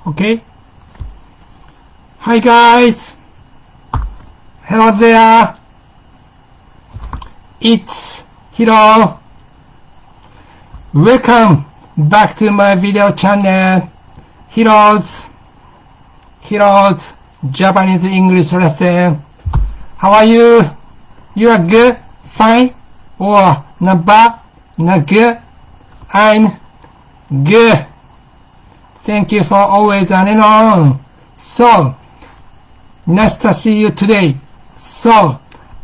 Okay? Hi guys! Hello there! It's Hiro! Welcome back to my video channel, Hiro's Japanese English lesson. How are you? You are good? Fine? Or not bad? Not good? I'm good. Thank you for always running on. So, nice to see you today. So,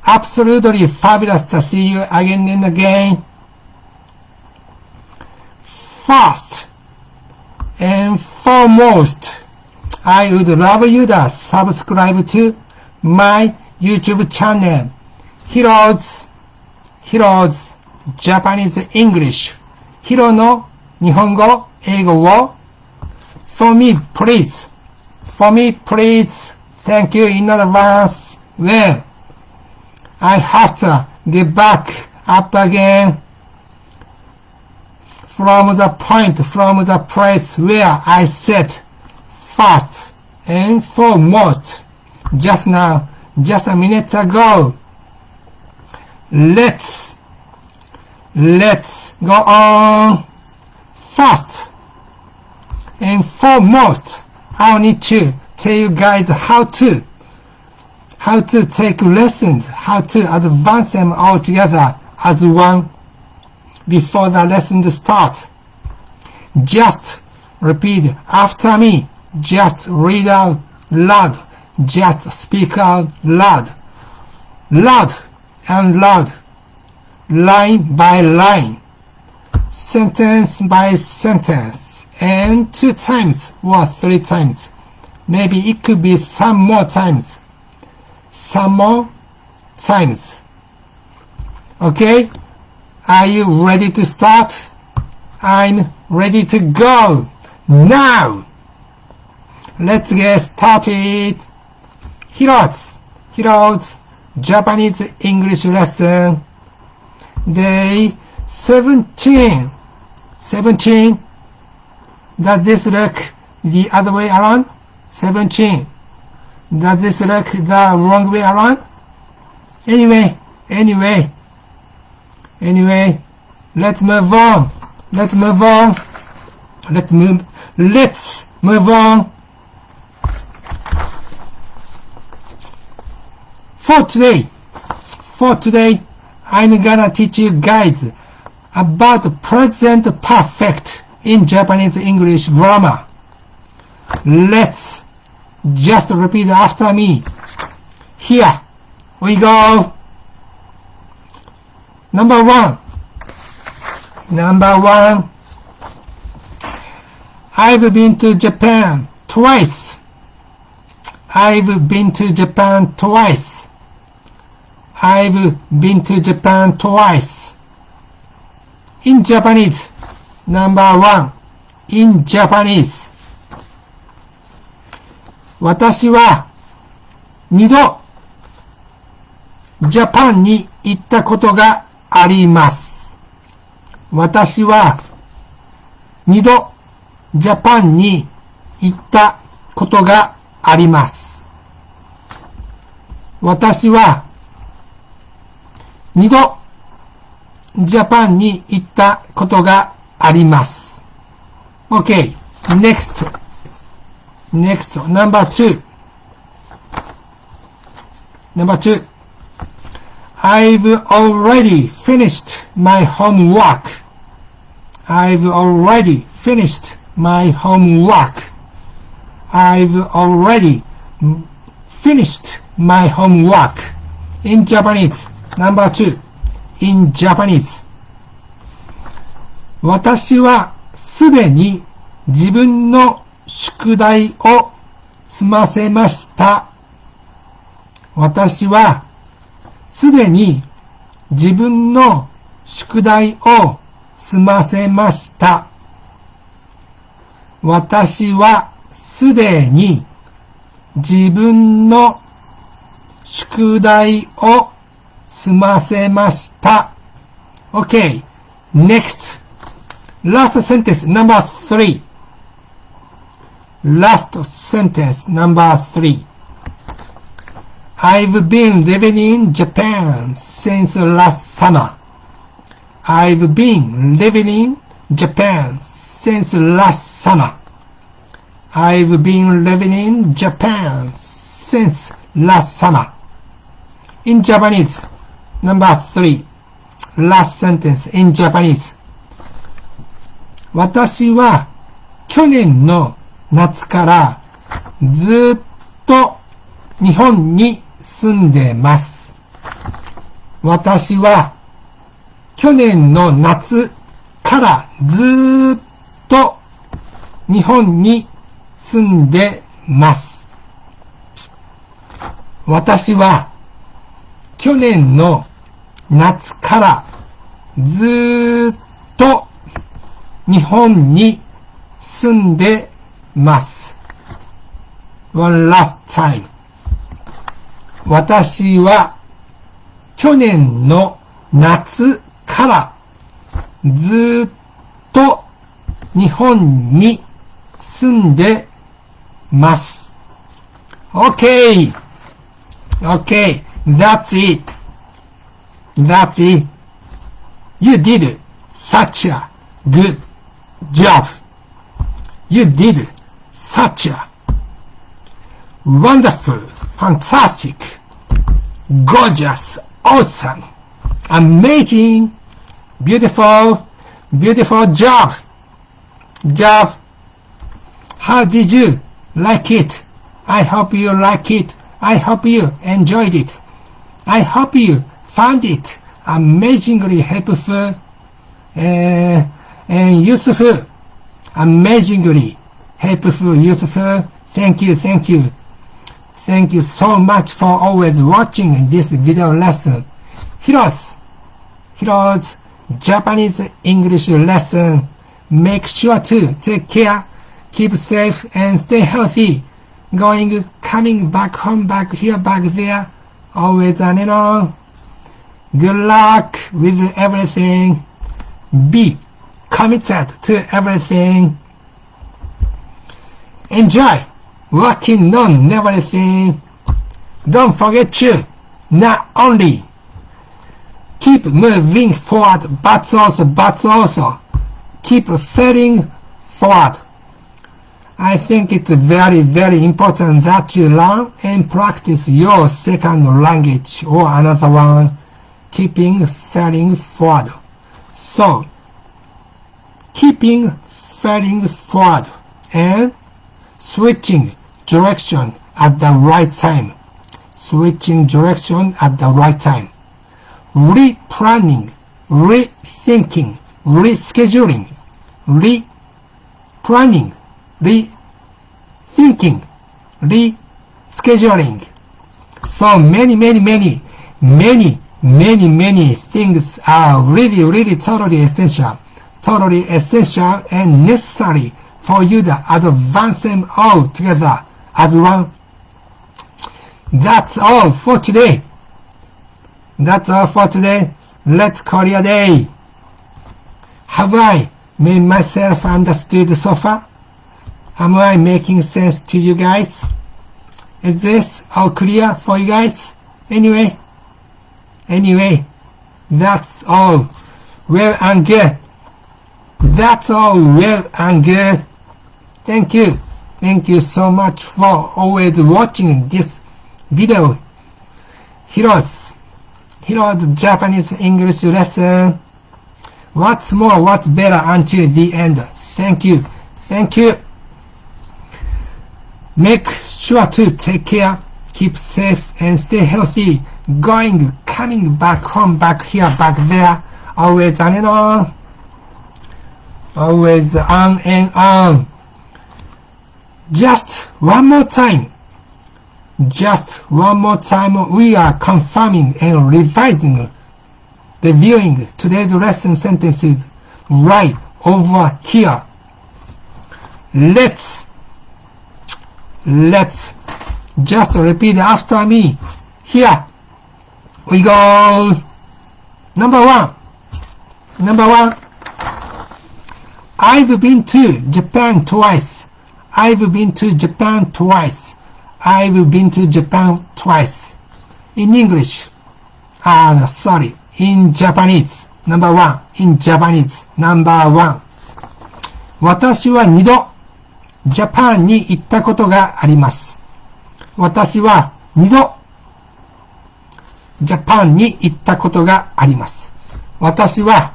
absolutely fabulous to see you again and again. First and foremost, I would love you to subscribe to my YouTube channel, Hiro's Japanese English. Hiro no 日本語、英語を For me, please. Thank you in advance. Well, I have to get back up again from the place where I said first and foremost just now, just a minute ago. Let's go on. First and foremost, I need to tell you guys how to take lessons, how to advance them all together as one before the lesson starts. Just repeat after me. Just read out loud. Just speak out loud. Loud and loud. Line by line. Sentence by sentence. And 2 times or 3 times. Maybe it could be some more times. Okay? Are you ready to start? I'm ready to go. Now! Let's get started. Hiro's Japanese English lesson. Day 17. Does this look the other way around? 17. Does this look the wrong way around? Anyway, let's move on. For today, I'm gonna teach you guys about present perfect in Japanese English grammar. Let's just repeat after me. Here we go. Number one. I've been to Japan twice. In Japanese. Number one. In Japanese. 私は2度ジャパンに行ったことがあります。私は2度ジャパンに行ったことがあります。私は2度ジャパンに行ったことがあります。Okay, next, number two. I've already finished my homework. I've already finished my homework. In Japanese. Number two. In Japanese. 私はすでに自分の宿題を済ませました。私はすでに自分の宿題を済ませました。私はすでに自分の宿題を済ませました。Okay, next. Last sentence, number 3. Last sentence, number 3. I've been living in Japan since last summer. I've been living in Japan since last summer. I've been living in Japan since last summer. In Japanese, number 3. Last sentence in Japanese. 私は去年の夏からずっと日本に住んでます。私は去年の夏からずっと日本に住んでます。私は去年の夏からずっと日本に住んでます。One last time. 私は去年の夏からずっと日本に住んでます。Okay. Okay. That's it. That's it. You did such a good job. You did such a wonderful, fantastic, gorgeous, awesome, amazing, beautiful, beautiful job. How did you like it? I hope you like it. I hope you enjoyed it. I hope you found it amazingly helpful and useful. Amazingly helpful, useful. Thank you. Thank you so much for always watching this video lesson. Hiro's Japanese English lesson. Make sure to take care, keep safe, and stay healthy. Coming back home, back here, back there, always on and on. Good luck with everything. Be committed to everything. Enjoy working on everything. Don't forget to not only keep moving forward, but also keep failing forward. I think it's very, very important that you learn and practice your second language or another one, keeping failing forward. So, keeping failing forward and switching direction at the right time. Switching direction at the right time. Replanning, rethinking, rescheduling, replanning, rethinking, rescheduling. So many things are really totally essential and necessary for you to advance them all together as one. That's all for today. Let's call it a day. Have I made myself understood so far? Am I making sense to you guys? Is this all clear for you guys? Anyway, that's all well and good. Thank you so much for always watching this video. Hiro's Japanese English lesson. What's more, what's better until the end. Thank you. Make sure to take care, keep safe, and stay healthy. Coming back home, back here, back there, always on and on. Always on and on. Just one more time, we are confirming and reviewing today's lesson sentences right over here. Let's just repeat after me. Here we go. Number one. I've been to Japan twice. I've been to Japan twice. I've been to Japan twice. In English. Sorry. In Japanese. Number one. In Japanese. Number one. 私は2度、ジャパンに行ったことがあります。私は2度、ジャパンに行ったことがあります。私は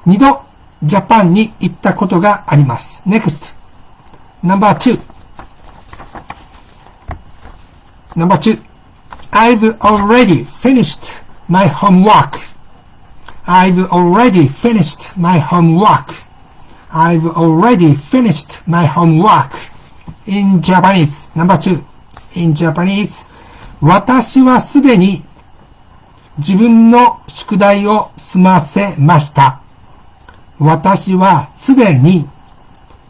2度、ジャパンに行ったことがあります。Next. Number two. Number two. I've already finished my homework. I've already finished my homework. I've already finished my homework. In Japanese. Number two. In Japanese. 私はすでに自分の宿題を済ませました。私はすでに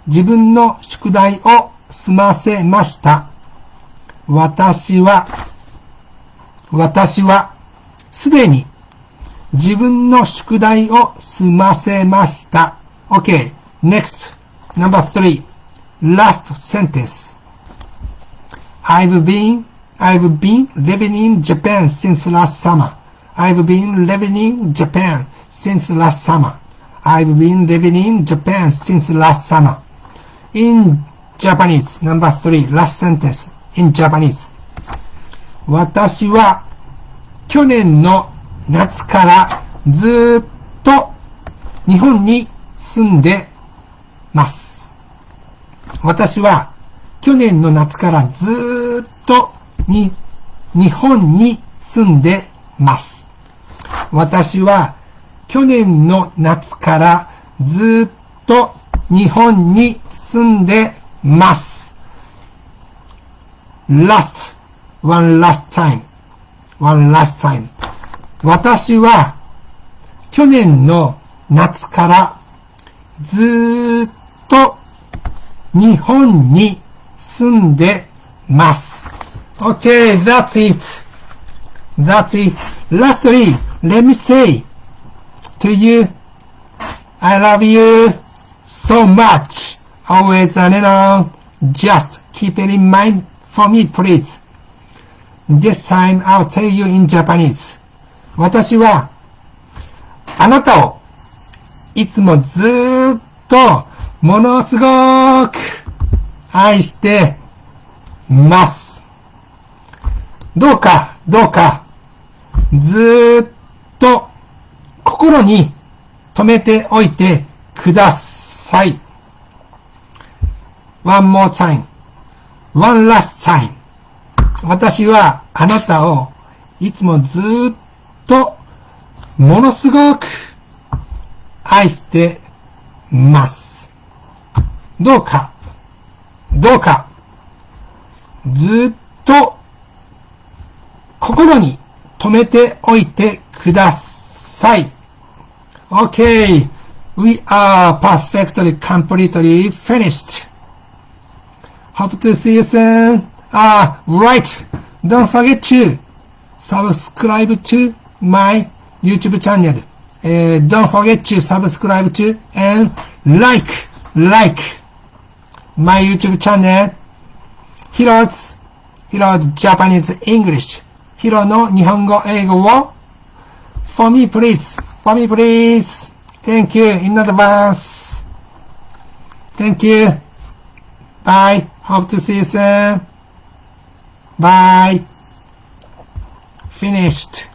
自分の宿題を済ませました。私はすでに自分の宿題を済ませました。Okay, next, number three, last sentence. I've been living in Japan since last summer. I've been living in Japan since last summer.I've been living in Japan since last summer. In Japanese, number three, last sentence. In Japanese. 私は去年の夏からずっと日本に住んでます。私は去年の夏からずっと日本に住んでます。私は去年の夏からずっと日本に住んでます。last, one last time, one last time. 私は去年の夏からずっと日本に住んでます。Okay, that's it. That's it. Lastly, let me say,To you, I love you so much. Always and on. Just keep it in mind for me, please. This time I'll tell you in Japanese. 私はあなたをいつもずーっとものすごく愛してます。どうかずーっと心に留めておいてください。One more time. One last time. 私はあなたをいつもずっとものすごく愛してます。どうかずっと心に留めておいてください。Okay, we are perfectly, completely finished. Hope to see you soon. Right. Don't forget to subscribe to my YouTube channel. Don't forget to subscribe to and like my YouTube channel. Hiro's Japanese English. Hiro の日本語英語を For me please. Thank you in advance. Thank you. Bye. Hope to see you soon. Bye. Finished.